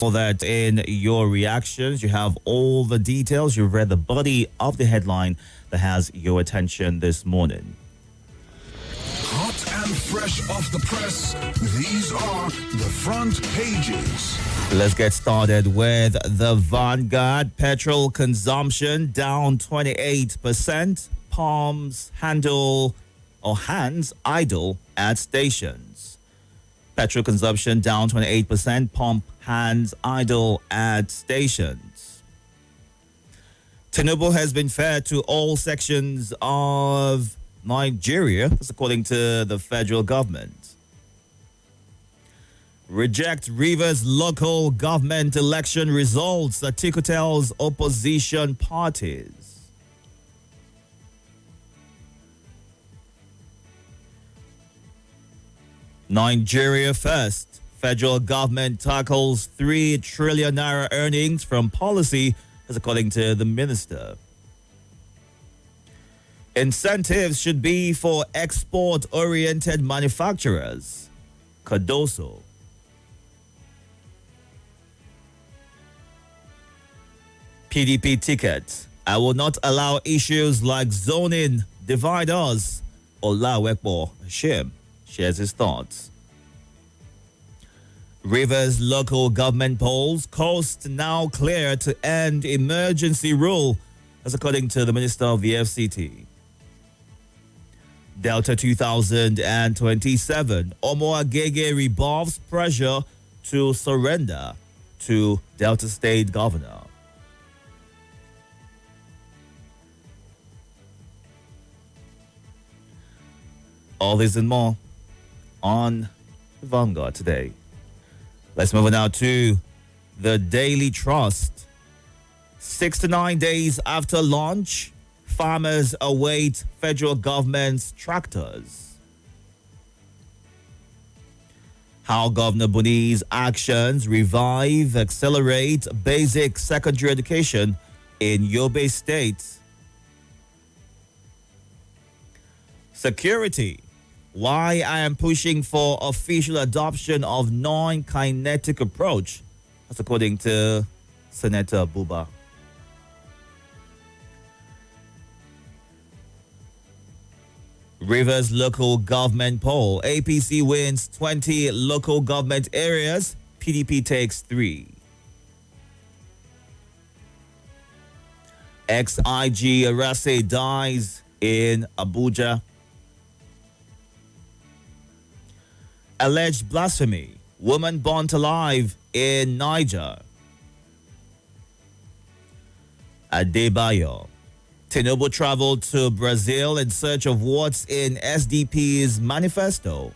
For that in your reactions, you have all the details. You've read the body of the headline that has your attention this morning. Hot and fresh off the press, these are the front pages. Let's get started with the Vanguard. Petrol consumption down 28%. Palms hands idle at stations. Petrol consumption down 28%. Pump hands idle at stations. Tinubu has been fair to all sections of Nigeria, that's according to the federal government. Reject Rivers local government election results, Atiku tells opposition parties. Nigeria first. Federal government tackles 3 trillion naira earnings from policy, as according to the minister. Incentives should be for export-oriented manufacturers. Cardoso. PDP ticket. I will not allow issues like zoning divide us. Olawekbo Hashim shares his thoughts. Rivers local government polls, coast now clear to end emergency rule, as according to the Minister of the FCT. Delta 2027, Omo Agege rebuffs pressure to surrender to Delta State Governor. All this and more on Vanguard today. Let's move on now to the Daily Trust. 6 to 9 days after launch, farmers await federal government's tractors. How Governor Buni's actions accelerate basic secondary education in Yobe State. Security. Why I am pushing for official adoption of non-kinetic approach. That's according to Senator Buba. Rivers local government poll. APC wins 20 local government areas. PDP takes 3. Ex-IG Arase dies in Abuja. Alleged blasphemy. Woman burnt alive in Niger. Adebayo. Tinubu traveled to Brazil in search of what's in SDP's manifesto.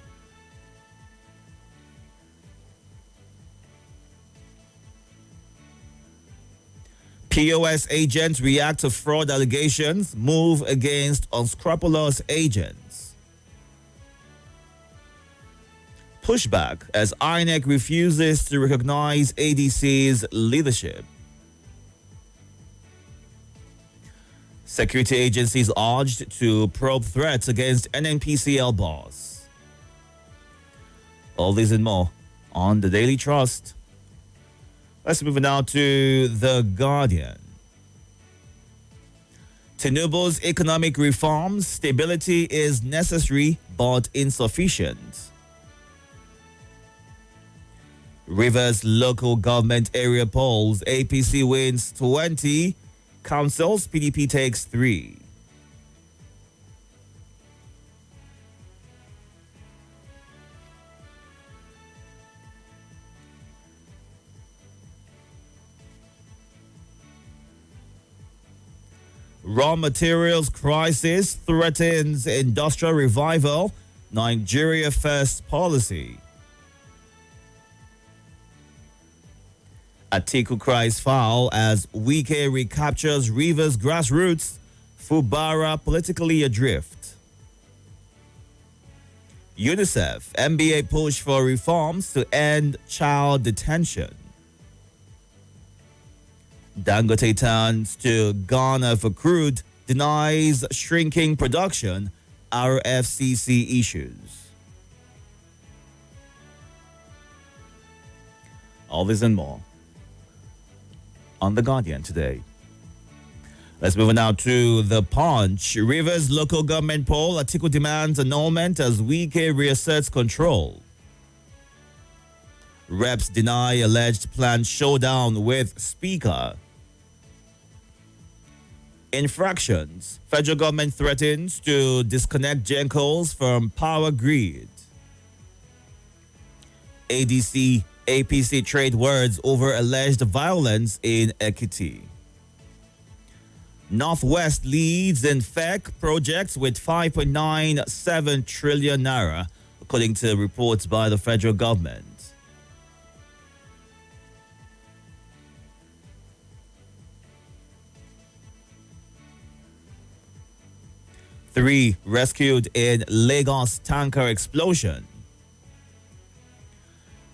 POS agents react to fraud allegations. Move against unscrupulous agents. Pushback as INEC refuses to recognize ADC's leadership. Security agencies urged to probe threats against NNPCL boss. All these and more on the Daily Trust. Let's move now to The Guardian. Tinubu's economic reforms, stability is necessary but insufficient. Rivers local government area polls, APC wins 20 councils, PDP takes 3. Raw materials crisis threatens industrial revival, Nigeria first policy. Atiku cries foul as Wike recaptures Rivers grassroots, Fubara politically adrift. UNICEF, MBA push for reforms to end child detention. Dangote turns to Ghana for crude, denies shrinking production, RFCC issues. All this and more on The Guardian today. Let's move on now to The Punch. Rivers local government poll. Atiku demands annulment as Wike reasserts control. Reps deny alleged planned showdown with Speaker. Infractions. Federal government threatens to disconnect gencos from power grid. ADC, APC trade words over alleged violence in Ekiti. Northwest leads in FEC projects with 5.97 trillion naira, according to reports by the federal government. Three rescued in Lagos tanker explosion.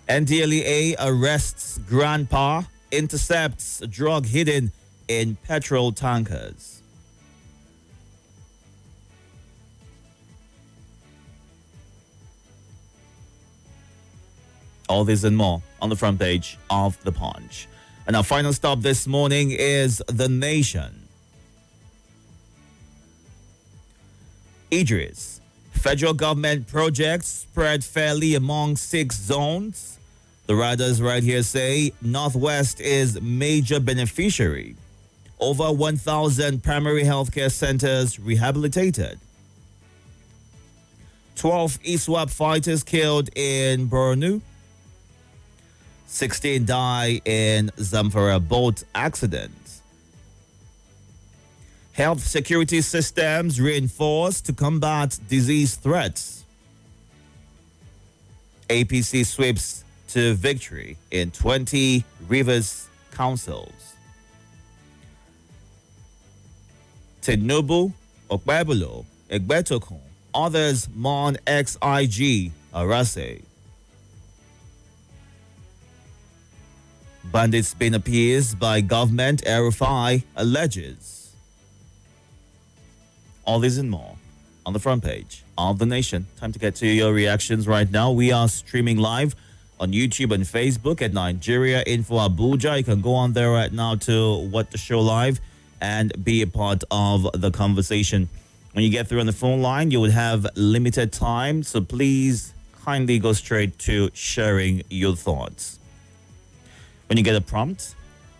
NDLEA arrests grandpa, intercepts drug hidden in petrol tankers. All this and more on the front page of The Punch. And our final stop this morning is The Nation. Idris, federal government projects spread fairly among 6 zones. The writers right here say Northwest is major beneficiary. Over 1,000 primary healthcare centers rehabilitated. 12 ISWAP fighters killed in Borno. 16 die in Zamfara boat accident. Health security systems reinforced to combat disease threats. APC sweeps to victory in 20 Rivers councils. Tinubu, Okpebolo, Egbetokun, others mourn ex-IG Arase. Bandits being appeased by government, RFI alleges. All this and more on the front page of The Nation. Time to get to your reactions right now. We are streaming live on YouTube and Facebook at Nigeria Info Abuja. You can go on there right now to watch the show live and be a part of the conversation. When you get through on the phone line, you would have limited time, so please kindly go straight to sharing your thoughts. When you get a prompt,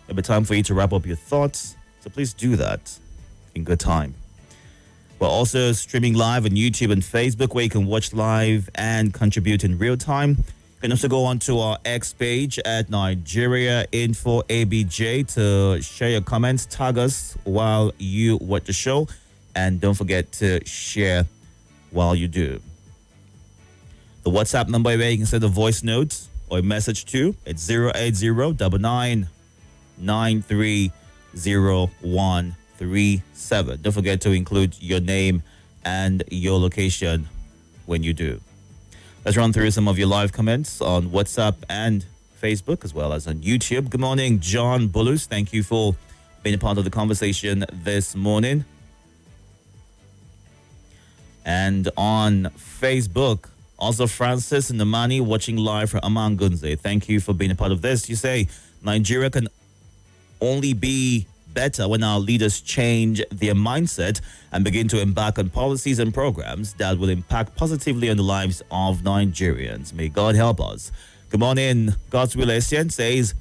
it'll be time for you to wrap up your thoughts, so please do that in good time. We're also streaming live on YouTube and Facebook, where you can watch live and contribute in real time. You can also go on to our X page at Nigeria Info ABJ to share your comments, tag us while you watch the show, and don't forget to share while you do. The WhatsApp number where you can send a voice note or a message to, it's 080-99930137. Don't forget to include your name and your location when you do. Let's run through some of your live comments on WhatsApp and Facebook, as well as on YouTube. Good morning, John Bulus. Thank you for being a part of the conversation this morning. And on Facebook, also Francis Namani watching live from Amangunze. Thank you for being a part of this. You say Nigeria can only be better when our leaders change their mindset and begin to embark on policies and programs that will impact positively on the lives of Nigerians. May God help us. Good morning, God's Relation says,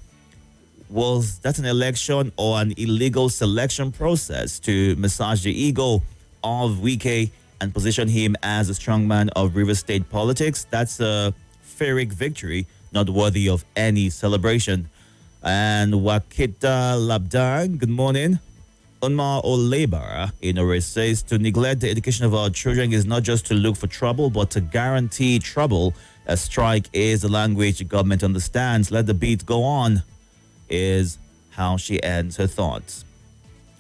was that an election or an illegal selection process to massage the ego of Wike and position him as a strongman of River State politics? That's a Pyrrhic victory, not worthy of any celebration. And Wakita Labdang, good morning. Unma Olebara in Ore says, to neglect the education of our children is not just to look for trouble, but to guarantee trouble. A strike is the language the government understands. Let the beat go on, is how she ends her thoughts.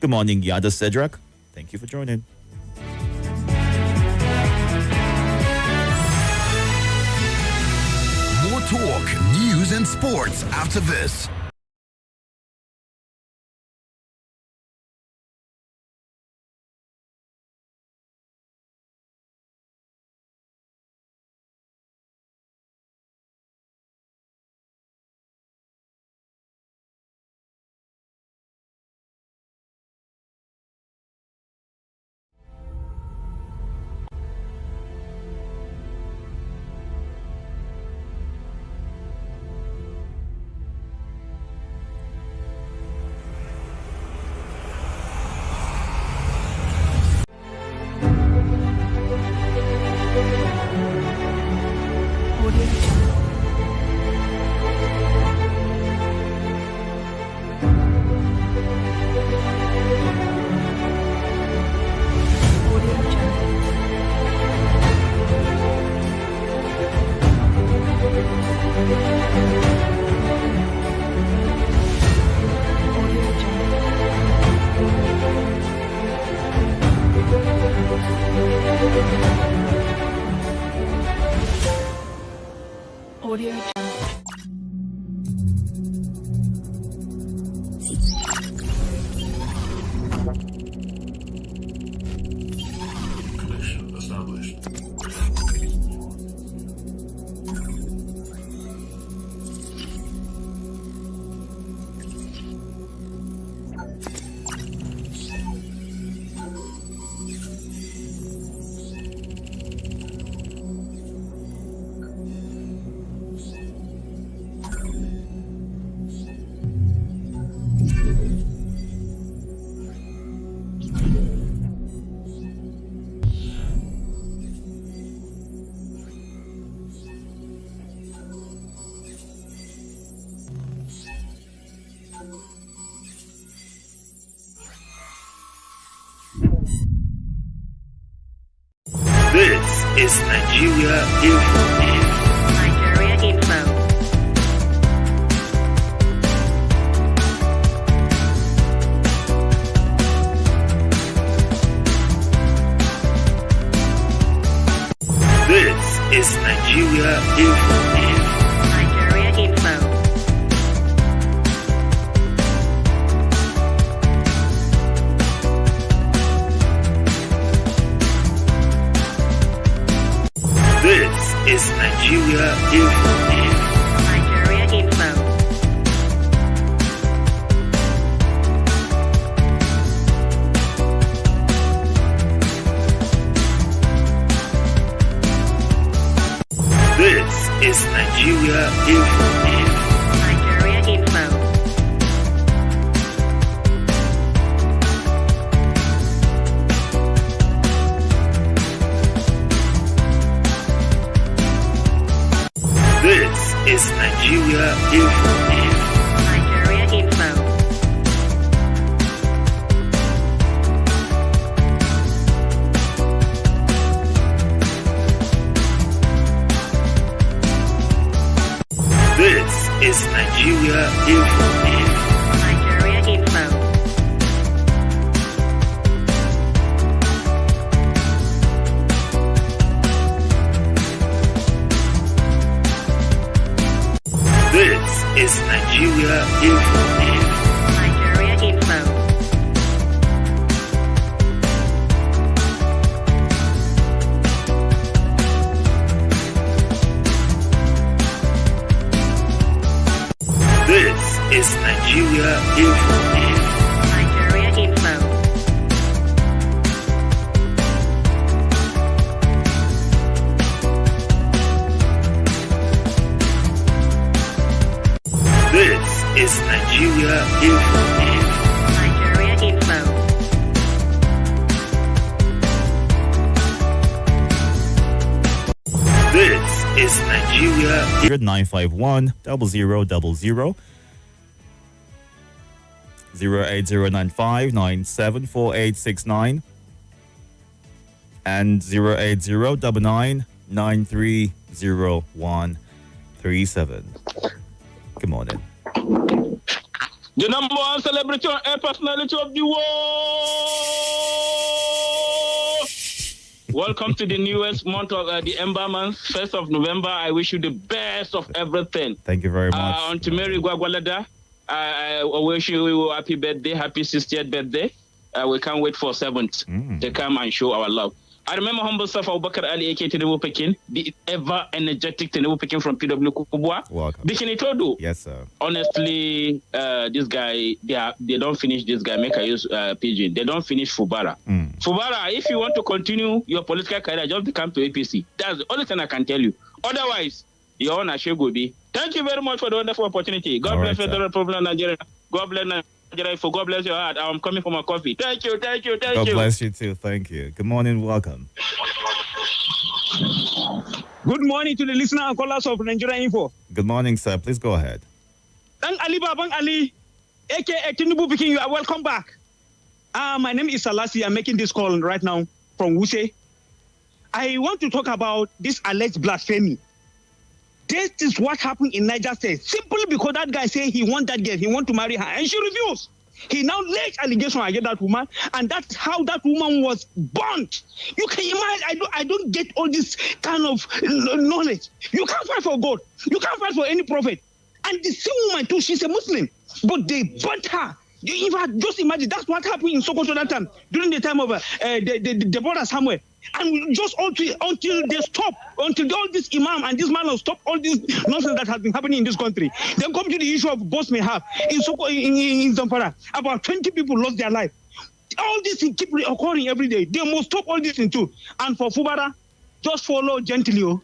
Good morning, Yada Cedric. Thank you for joining. More talk, news, and sports after this. is Nigeria Info. Nigeria Info. This is Nigeria Info. Nigeria Info. This is Nigeria Info. Nigeria Info. This is Nigeria Info. Nigeria Info. This is Nigeria Info. Nigeria Info. This is Nigeria Info. Nigeria Info. This is Nigeria Info. Nigeria Info. This is Nigeria Info. Nigeria Info. This is Nigeria Info. Nigeria Info. This is Nigeria 951 0000 08095 974869 and 08099930137. Good morning. The number one celebrity and air personality of the world. Welcome to the newest month of the Ember month, 1st of November. I wish you the best of everything. Thank you very much. On to Mary Gwagwalada, I wish you a happy birthday, happy 60th birthday. We can't wait for 7th to come and show our love. I remember humble self Abubakar Ali aka Tinubu Pekin, the ever energetic Tinubu Pekin from PW Kukubwa. Welcome. Dikin Itodo. Yes, sir. Honestly, this guy, they don't finish this guy. Make I use PG. They don't finish Fubara. Fubara, if you want to continue your political career, just become to APC. That's the only thing I can tell you. Otherwise, your own Ashegobi. Thank you very much for the wonderful opportunity. God bless Federal Republic of Nigeria. God bless Nigeria. For God bless your heart. I'm coming for my coffee. Thank you. God bless you too. Thank you. Good morning. Welcome. Good morning to the listener and callers of Nigeria Info. Good morning, sir. Please go ahead. Thank Ali Babang Ali, aka Tinubu Peking. You are welcome back. My name is Salasi. I'm making this call right now from Wuse. I want to talk about this alleged blasphemy. This is what happened in Niger State. Simply because that guy said he wants that girl, he wants to marry her, and she refused. He now laid allegation against that woman, and that's how that woman was burnt. You can imagine. I don't get all this kind of knowledge. You can't fight for God. You can't fight for any prophet. And the same woman too, she's a Muslim, but they burnt her. In fact, just imagine that's what happened in Sokoto that time during the time of the border somewhere. And just until they stop, until all this imam and this man will stop all this nonsense that has been happening in this country. Then come to the issue of Boss may have in Zamfara. About 20 people lost their life. All this keep occurring every day. They must stop all this in two. And for Fubara, just follow gently.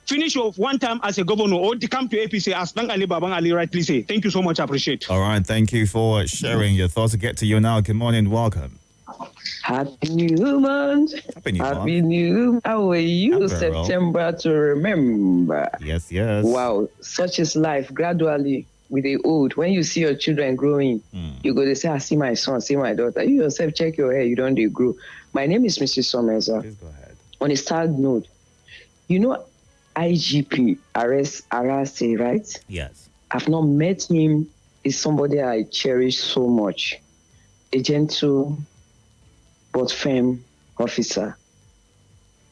Finish off one time as a governor or to come to APC as Bang Ali Babang Ali rightly say. Thank you so much. I appreciate. All right. Thank you for sharing your thoughts. I'll get to you now. Good morning. Welcome. Happy New Month. Happy New. How are you? September to remember. Yes. Wow. Such is life. Gradually, with the old, when you see your children growing, you go to say, I see my son, see my daughter. You yourself check your hair. You don't grow. My name is Mrs. Someza. Please go ahead. On a side note, you know IGP Arase, right? Yes. I've not met him. He's somebody I cherish so much. A gentle but firm officer.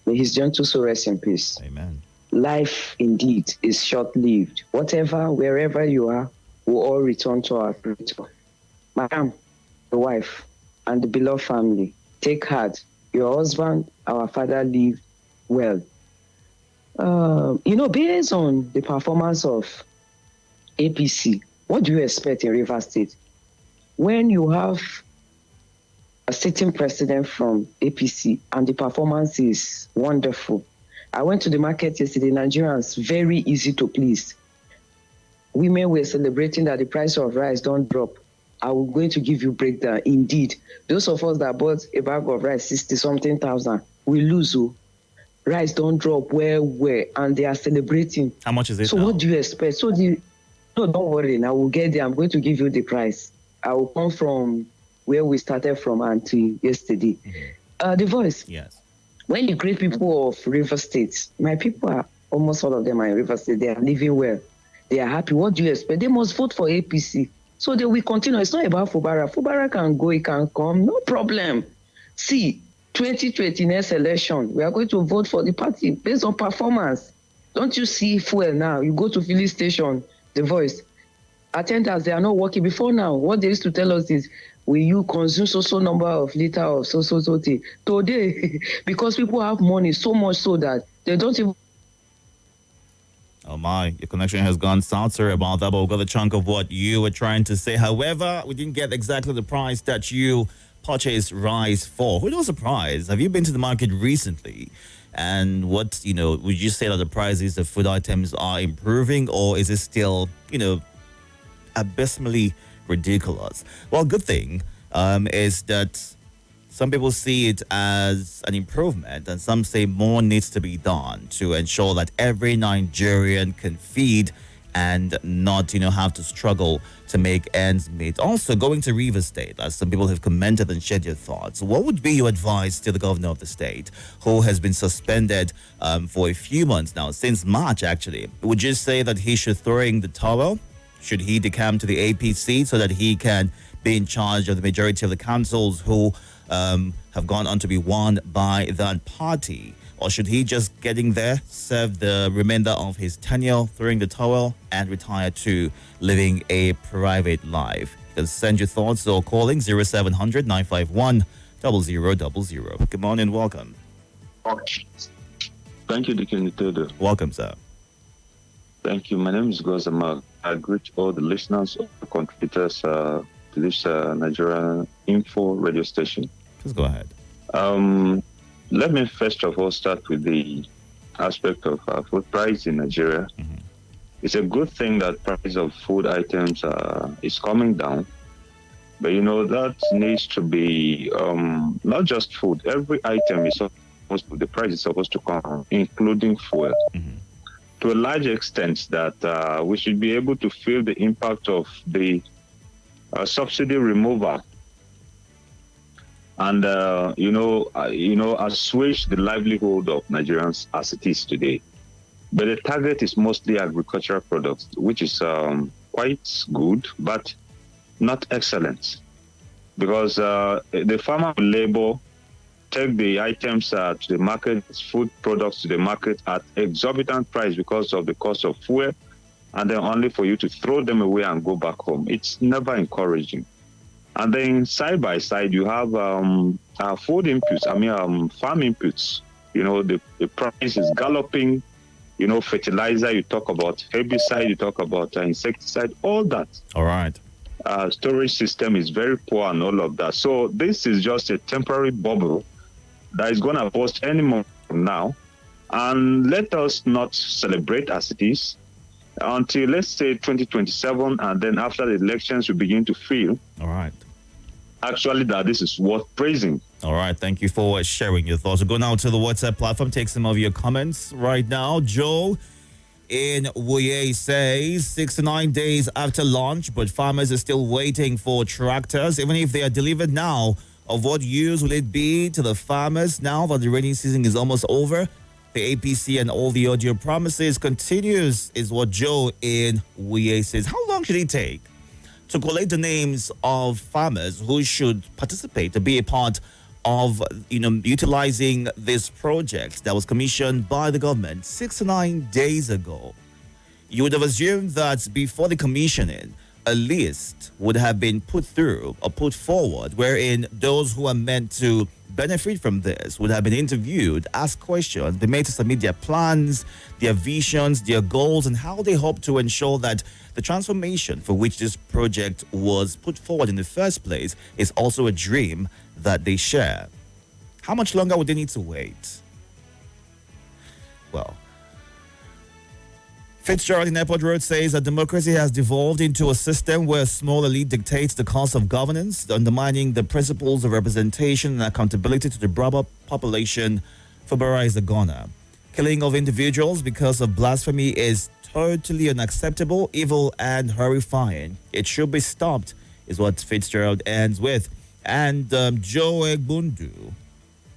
May his gentle soul rest in peace. Amen. Life indeed is short-lived. Whatever, wherever you are, we'll all return to our Creator. Madam, the wife, and the beloved family, take heart. Your husband, our father, lived well. Based on the performance of APC, what do you expect in Rivers State? When you have a sitting president from APC and the performance is wonderful. I went to the market yesterday. Nigerians, very easy to please. Women were celebrating that the price of rice don't drop. I'm going to give you breakdown. Indeed, those of us that bought a bag of rice, 60-something thousand, we lose. Rice don't drop where, and they are celebrating. How much is it So now? what do you expect? No, don't worry. I will get there. I'm going to give you the price. I will come from where we started from until yesterday. The voice. Yes. When the great people of River State, my people are, almost all of them are in River State, they are living well. They are happy. What do you expect? They must vote for APC. So they will continue. It's not about Fubara. Fubara can go, he can come, no problem. See, 2020 next election, we are going to vote for the party based on performance. Don't you see fuel now? You go to filling station, the voice. Attendants, they are not working before now. What they used to tell us is, will you consume so number of liter of so thing? Today, because people have money so much so that they don't even. Oh my, your connection has gone south. Sorry about that, but we got a chunk of what you were trying to say. However, we didn't get exactly the price that you purchased rice for. Who knows the price? Have you been to the market recently? And what, would you say that the prices of food items are improving, or is it still, abysmally ridiculous? Well, good thing is that some people see it as an improvement, and some say more needs to be done to ensure that every Nigerian can feed and not, have to struggle to make ends meet. Also, going to Rivers State, as some people have commented and shared your thoughts, what would be your advice to the governor of the state, who has been suspended for a few months now, since March actually? Would you say that he should throw in the towel? Should he decamp to the APC so that he can be in charge of the majority of the councils who have gone on to be won by that party? Or should he just get in there, serve the remainder of his tenure, throwing the towel, and retire to living a private life? You can send your thoughts or calling 0700 951 0000. Good morning, welcome. Thank you, Deacon Itodo. Welcome, sir. Thank you. My name is Gozama. I greet all the listeners, all the contributors to this Nigerian info radio station. Just go ahead. Let me first of all start with the aspect of food price in Nigeria. Mm-hmm. It's a good thing that price of food items is coming down, but that needs to be not just food. Every item is supposed to, the price is supposed to come down, including fuel. Mm-hmm. To a large extent, that we should be able to feel the impact of the subsidy removal, and assuage the livelihood of Nigerians as it is today. But the target is mostly agricultural products, which is quite good, but not excellent, because the farmer will labor, take the items to the market, food products to the market at exorbitant price because of the cost of fuel, and then only for you to throw them away and go back home. It's never encouraging. And then side by side, you have food inputs, farm inputs. The price is galloping. Fertilizer, you talk about herbicide, you talk about insecticide, all that. All right. Storage system is very poor and all of that. So this is just a temporary bubble that is going to burst any moment from now. And let us not celebrate as it is until, let's say, 2027, and then after the elections, we begin to feel. All right. Actually, that this is worth praising. All right. Thank you for sharing your thoughts. We'll go now to the WhatsApp platform, take some of your comments right now. Joe in Wuye says 6 to 9 days after launch, but farmers are still waiting for tractors. Even if they are delivered now, Of what use will it be to the farmers now that the rainy season is almost over? The APC and all the audio promises continues, is what Joe in Wuye says. How long should it take to collate the names of farmers who should participate to be a part of, utilizing this project that was commissioned by the government 6 to 9 days ago? You would have assumed that before the commissioning, a list would have been put through or put forward wherein those who are meant to benefit from this would have been interviewed, asked questions, they made to submit their plans, their visions, their goals, and how they hope to ensure that the transformation for which this project was put forward in the first place is also a dream that they share. How much longer would they need to wait? Well, Fitzgerald in Airport Road says that democracy has devolved into a system where a small elite dictates the course of governance, undermining the principles of representation and accountability to the broader population. Fubara is a goner. Killing of individuals because of blasphemy is totally unacceptable, evil, and horrifying. It should be stopped, is what Fitzgerald ends with. And Joe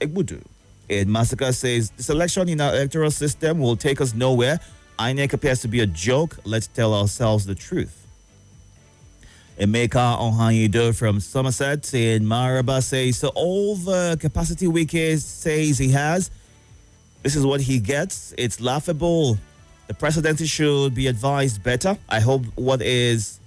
Egbudu in Massacre says, this election in our electoral system will take us nowhere. INEC appears to be a joke. Let's tell ourselves the truth. Emeka Ohanyido from Somerset in Maraba says, so all the capacity Wike says he has, this is what he gets. It's laughable. The presidency should be advised better. I hope what is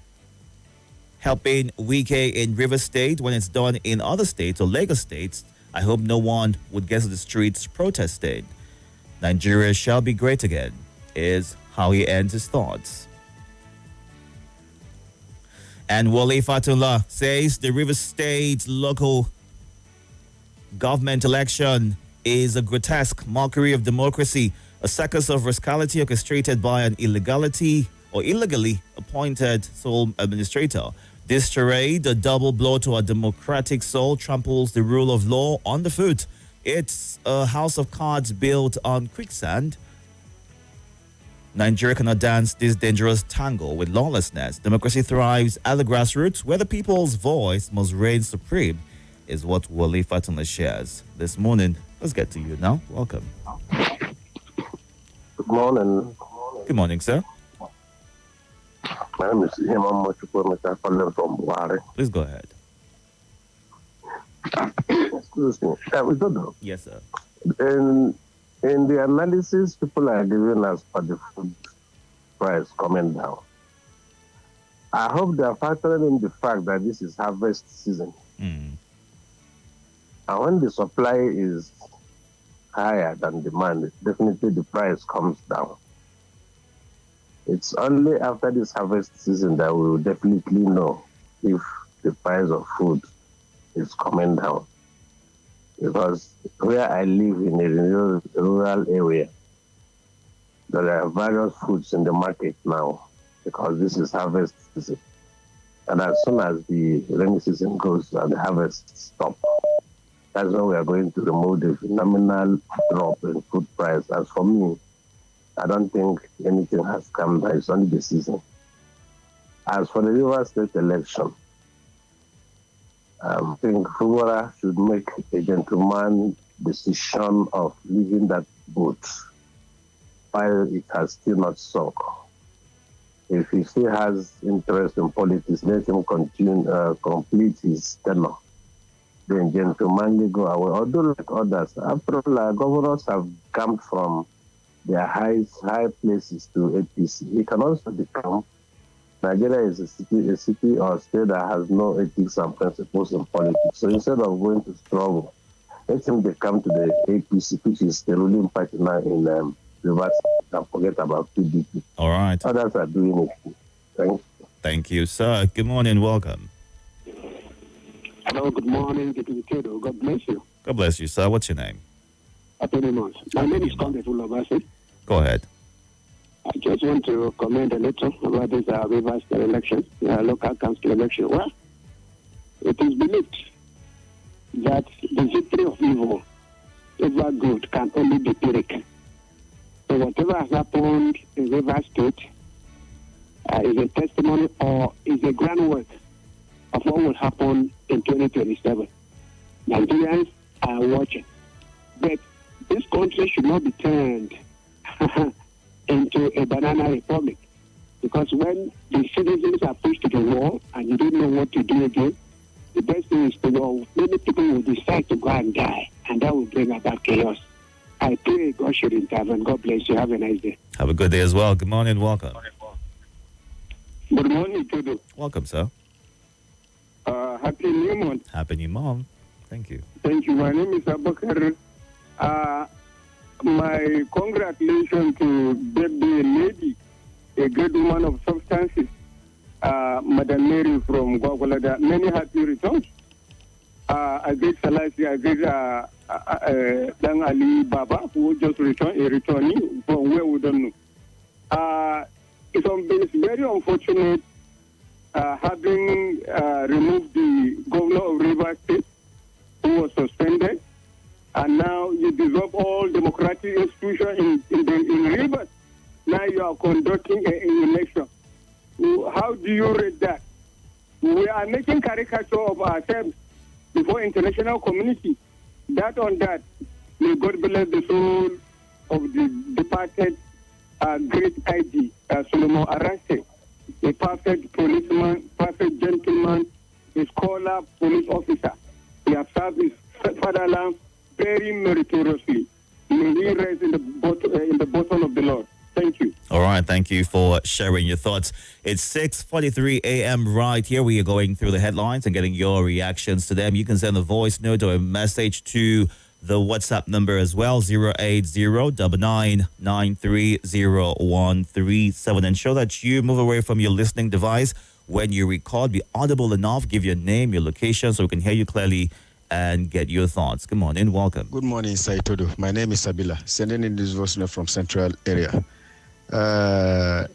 helping Wike in River State when it's done in other states or Lagos states, I hope no one would get to the streets protesting. Nigeria shall be great again, is how he ends his thoughts. And Wale Fatullah says the River State local government election is a grotesque mockery of democracy, a circus of rascality orchestrated by an illegally appointed sole administrator. This charade, a double blow to our democratic soul, tramples the rule of law underfoot. It's a house of cards built on quicksand. Nigeria cannot dance this dangerous tango with lawlessness. Democracy thrives at the grassroots, where the people's voice must reign supreme, is what Wale Fatullah shares this morning. Let's get to you now. Welcome. Good morning. Good morning, sir. My name is Imam Mochukwemeka calling from Buhari. Please go ahead. Excuse me. Itodo. Yes, sir. In the analysis people are giving us for the food price coming down, I hope they are factoring in the fact that this is harvest season. And when the supply is higher than demand, definitely the price comes down. It's only after this harvest season that we will definitely know if the price of food is coming down. Because where I live in a rural area, there are various foods in the market now because this is harvest season. And as soon as the rainy season goes and the harvest stops, that's when we are going to remove the phenomenal drop in food price. As for me, I don't think anything has come down. It's only the season. As for the River State election, I think Fubara should make a gentleman decision of leaving that boat while it has still not sunk. If he still has interest in politics, let him complete his tenure. Then gentlemanly go away. Although like others, after all, governors have come from their high places to APC. He can also become. Nigeria is a city or state that has no ethics and principles in politics. So instead of going to struggle, let him come to the APC, which is the ruling party now in Rivers, and forget about PDP. All right. Others are doing it. Thank you. Thank you, sir. Good morning. Welcome. Hello, good morning. This is Itodo. God bless you. God bless you, sir. What's your name? Happy New Month. My name is Conde Fulobasi. Go ahead. I just want to comment a little about this Rivers State election, local council election. Well, it is believed that the victory of evil over good can only be Pyrrhic. So whatever has happened in Rivers State is a testimony or is a groundwork of what will happen in 2027. Nigerians are watching. But this country should not be turned into a banana republic. Because when the citizens are pushed to the wall and you don't know what to do again, the best thing is to go. Many people will decide to go and die, and that will bring about chaos. I pray God should intervene. God bless you. Have a nice day. Have a good day as well. Good morning. Welcome. Good morning, Itodo. Welcome, sir. Happy New Month. Happy New Month. Thank you. Thank you. My name is Abakar. My congratulations to the lady, a great woman of substances, Madam Mary from Gwagwalada. Many happy returns. I greet Salasi, I greet Dang Ali Baba, who just returned, a returnee from where we don't know. It's very unfortunate having removed the governor of Rivers State, who was suspended, and now you dissolve all democratic institutions in Rivers. Now you are conducting an election. How do you read that? We are making caricature of ourselves before international community. That on that, may God bless the soul of the departed great IG, Solomon Arase, a perfect policeman, perfect gentleman, a scholar, police officer. He has served his fatherland very meritoriously. May he rest in the bottom of the Lord. Thank you. All right. Thank you for sharing your thoughts. It's 6:43 a.m. right here. We are going through the headlines and getting your reactions to them. You can send a voice note or a message to the WhatsApp number as well, 080-9993-0137. Ensure that you move away from your listening device when you record. Be audible enough. Give your name, your location, so we can hear you clearly and get your thoughts. Good morning. Welcome. Good morning, Itodo. My name is Sabila, sending in this voice note from Central area. Wow.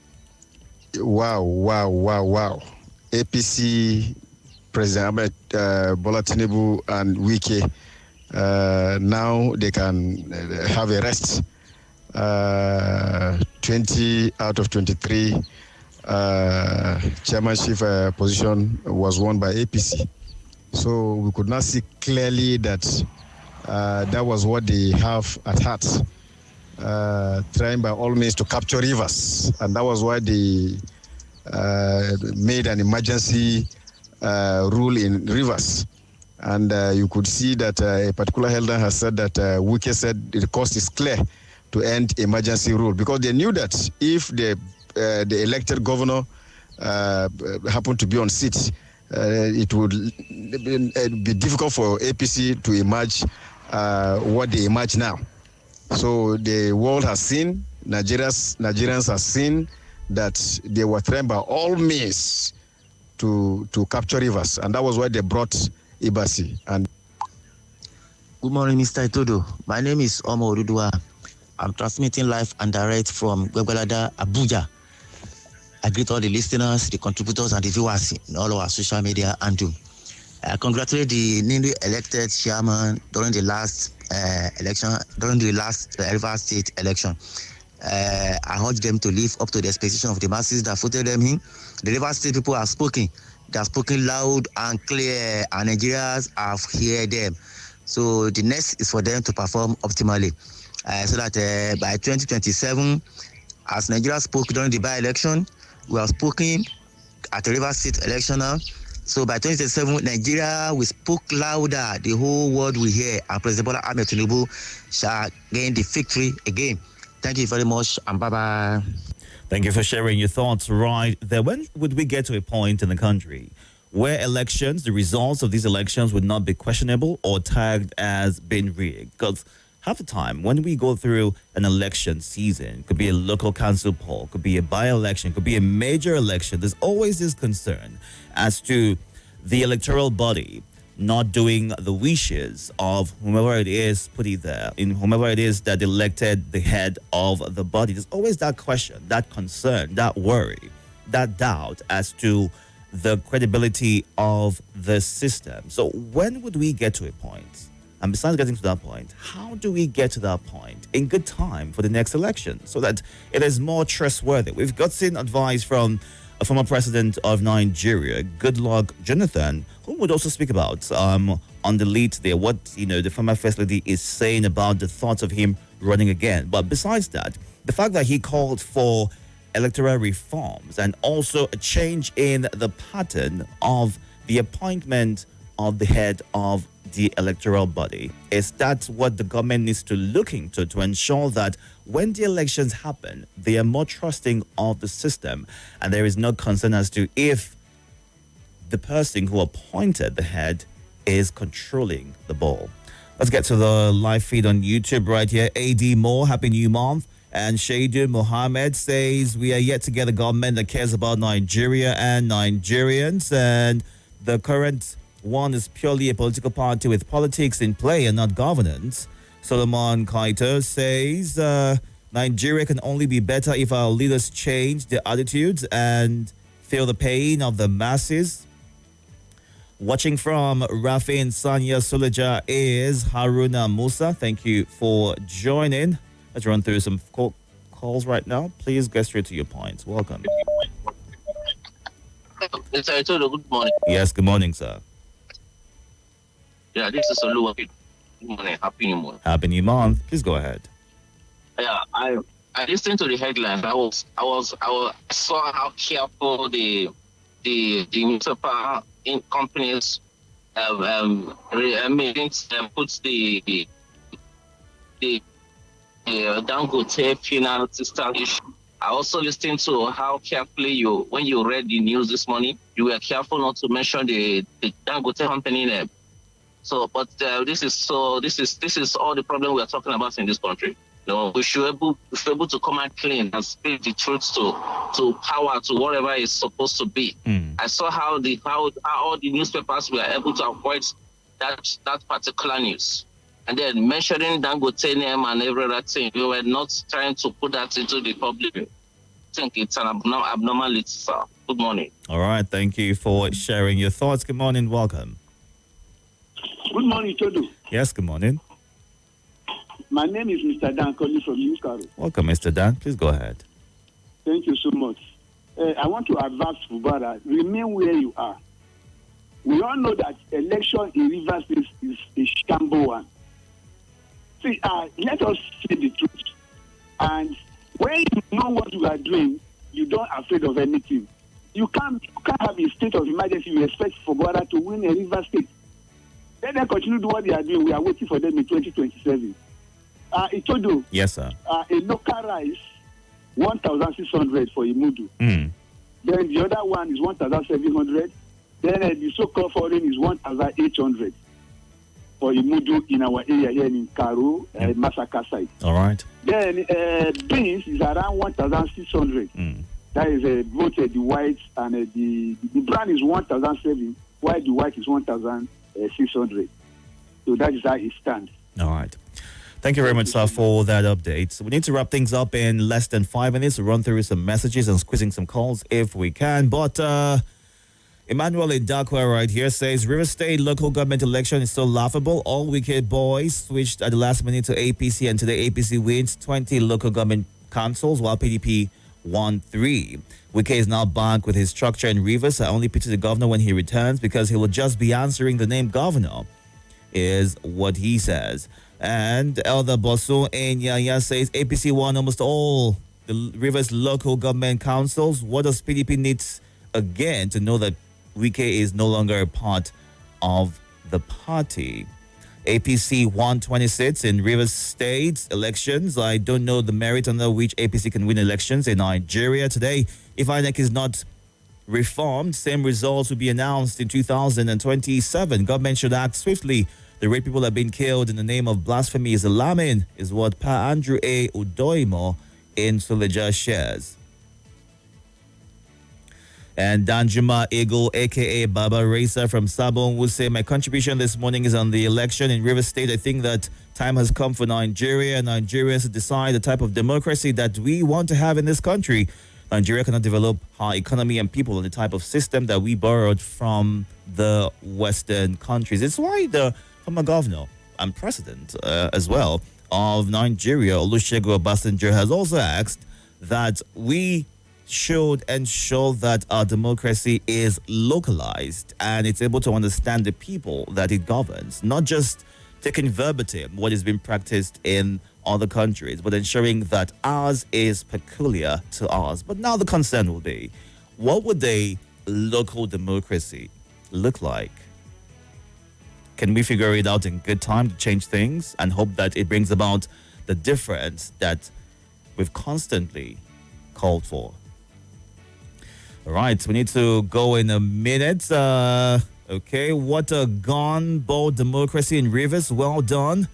APC President Ahmed Bola Tinubu and Wike, now they can have a rest. 20 out of 23 chairmanship position was won by APC. So we could not see clearly that that was what they have at heart. Trying by all means to capture Rivers, and that was why they made an emergency rule in Rivers. And you could see that a particular elder has said that Wike said the cost is clear to end emergency rule, because they knew that if the elected governor happened to be on seat, it would be difficult for APC to emerge what they emerge now. So the world has seen, Nigerians have seen that they were trying by all means to capture Rivers, and that was why they brought Ibasi. And good morning, Mr. Itodo. My name is Omo Odudua. I'm transmitting live and direct from Gwagwalada, Abuja. I greet all the listeners, the contributors, and the viewers in all our social media handle. I congratulate the newly elected chairman during the last election, during the last Rivers State election. I urge them to live up to the expectation of the masses that voted them in. The Rivers State people have spoken. They have spoken loud and clear, and Nigerians have heard them. So the next is for them to perform optimally. So that by 2027, as Nigeria spoke during the by-election, we have spoken at the Rivers State election now. So by 2027, Nigeria will speak louder. The whole world will hear, and President Bola Ahmed Tinubu shall gain the victory again. Thank you very much, and bye-bye. Thank you for sharing your thoughts right there. When would we get to a point in the country where elections, the results of these elections would not be questionable or tagged as being rigged? Because half the time when we go through an election season, could be a local council poll, could be a by-election, could be a major election, there's always this concern as to the electoral body not doing the wishes of whomever it is put it there, in whomever it is that elected the head of the body. There's always that question, that concern, that worry, that doubt as to the credibility of the system. So when would we get to a point? And besides getting to that point, how do we get to that point in good time for the next election so that it is more trustworthy? We've gotten advice from a former president of Nigeria, Goodluck Jonathan, who would also speak about on the lead there what the former first lady is saying about the thoughts of him running again. But besides that, the fact that he called for electoral reforms and also a change in the pattern of the appointment of the head of the electoral body, is that what the government needs to look into to ensure that when the elections happen, they are more trusting of the system and there is no concern as to if the person who appointed the head is controlling the ball. Let's get to the live feed on YouTube right here. AD Moore, Happy New Month. And Shaidu Mohammed says, we are yet to get a government that cares about Nigeria and Nigerians. And the current one is purely a political party with politics in play and not governance. Solomon Kaito says, Nigeria can only be better if our leaders change their attitudes and feel the pain of the masses. Watching from Rafin Sanya Suleja is Haruna Musa. Thank you for joining. Let's run through some calls right now. Please get straight to your points. Welcome. Mr. Itodo, good morning. Yes, good morning, sir. Yeah, this is Oluwa. Good morning. Happy New Month. Happy New Month. Please go ahead. Yeah, I listened to the headlines. I saw how careful the newspaper in companies puts the Dangote final system issue. I also listened to how carefully when you read the news this morning, you were careful not to mention the Dangote company name. So, but this is all the problem we are talking about in this country. We should be able to come out clean and speak the truth to power, to whatever it's supposed to be. I saw how all the newspapers were able to avoid that particular news. And then mentioning Dangote name and every other thing, we were not trying to put that into the public. I think it's an abnormality, sir. Good morning. All right, thank you for sharing your thoughts. Good morning, welcome. Good morning, Itodo. Yes, good morning. My name is Mr. Dan calling from Newcastle. Welcome, Mr. Dan. Please go ahead. Thank you so much. I want to advise Fubara, remain where you are. We all know that election in Rivers is a shamble one. See, let us say the truth. And when you know what you are doing, you don't afraid of anything. You can't have a state of emergency. You expect Fubara to win a River State. Let them continue to do what they are doing. We are waiting for them in 2027. Itodo. Yes, sir. A local rice, 1,600 for Imudu. Then the other one is 1,700. Then the so-called foreign is 1,800 for Imudu in our area here in Karo, Masaka side. All right. Then beans is around 1,600. That is both the white and the brown is 1,007, while the white is 1,600. So that is how it stands. All right. Thank you very much, sir, for that update. So we need to wrap things up in less than 5 minutes to run through some messages and squeezing some calls if we can. But Emmanuel Idakwa right here says, River State local government election is so laughable. All wicked boys switched at the last minute to APC, and today APC wins 20 local government councils while PDP won 3. Wike is now back with his structure in Rivers. I only pity the governor when he returns because he will just be answering the name governor, is what he says. And Elder Bosso Enyaya says APC won almost all the Rivers local government councils. What does PDP need again to know that Wike is no longer a part of the party? APC won 20 seats in Rivers State elections. I don't know the merit under which APC can win elections in Nigeria today. If INEC is not reformed, same results will be announced in 2027. Government should act swiftly. The rate people have been killed in the name of blasphemy is alarming, is what Pa Andrew A. Udoimo in Suleja shares. And Danjuma Eagle, a.k.a. Baba Racer from Sabon, will say, my contribution this morning is on the election in River State. I think that time has come for Nigeria and Nigerians to decide the type of democracy that we want to have in this country. Nigeria cannot develop our economy and people in the type of system that we borrowed from the Western countries. It's why the former governor and president as well of Nigeria, Olusegun Obasanjo, has also asked that we should ensure that our democracy is localized and it's able to understand the people that it governs, not just taking verbatim what is being practiced in other countries, but ensuring that ours is peculiar to ours. But now the concern will be, what would a local democracy look like? Can we figure it out in good time to change things and hope that it brings about the difference that we've constantly called for? All right, we need to go in a minute. Okay, what a gunboat democracy in Rivers. Well done,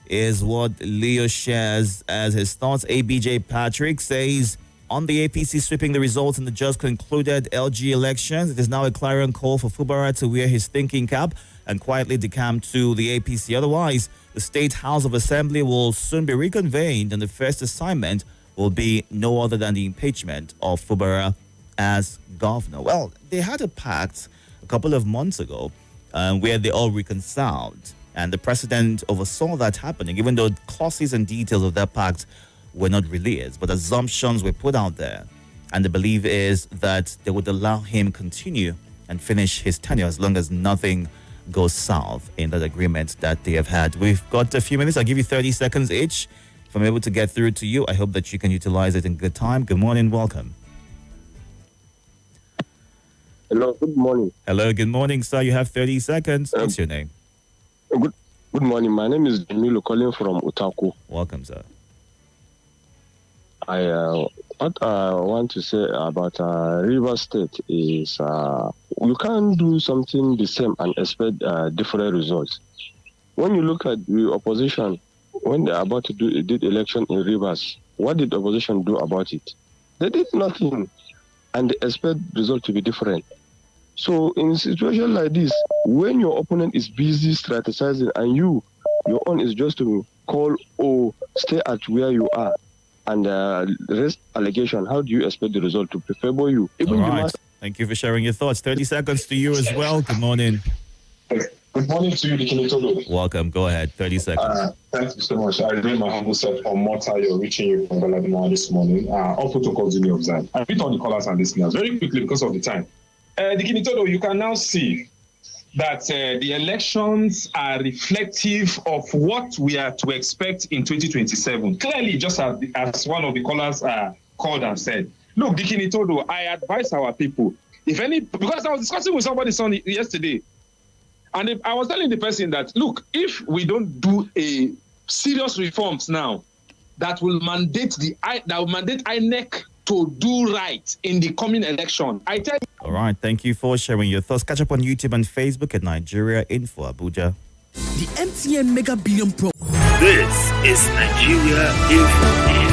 is what Leo shares as his thoughts. ABJ Patrick says, on the APC sweeping the results in the just concluded LG elections, it is now a clarion call for Fubara to wear his thinking cap and quietly decamp to the APC. Otherwise, the State House of Assembly will soon be reconvened, and the first assignment will be no other than the impeachment of Fubara as governor. Well, they had a pact a couple of months ago where they all reconciled, and the president oversaw that happening, even though clauses and details of that pact were not released, but assumptions were put out there, and the belief is that they would allow him continue and finish his tenure as long as nothing goes south in that agreement that they have had. We've got a few minutes. I'll give you 30 seconds each. If I'm able to get through to you, I hope that you can utilize it in good time. Good morning, welcome. Hello, good morning. Hello, good morning, sir. You have 30 seconds. What's your name? Good morning. My name is Emilio calling from Utaku. Welcome, sir. What I want to say about River State is you can't do something the same and expect different results. When you look at the opposition, when they're about to did election in Rivers, what did the opposition do about it? They did nothing, and they expect result to be different. So in a situation like this, when your opponent is busy strategizing and your own is just to call or stay at where you are and rest allegation, how do you expect the result to favor you? Even all right. Thank you for sharing your thoughts. 30 seconds to you as well. Good morning. Good morning to you, Itodo. Welcome. Go ahead. 30 seconds. Thank you so much. I remain my humble self on Mortayo, reaching you from Beladima this morning. All protocols duly observed. I read on the callers and listeners very quickly because of the time. Itodo, you can now see that the elections are reflective of what we are to expect in 2027. Clearly, just as one of the callers called and said, look, Itodo, I advise our people, because I was discussing with somebody yesterday, and I was telling the person that, look, if we don't do a serious reforms now that will mandate INEC to do right in the coming election, I tell you. All right, thank you for sharing your thoughts. Catch up on YouTube and Facebook at Nigeria Info Abuja. The MTN Mega Billion Pro. This is Nigeria Info.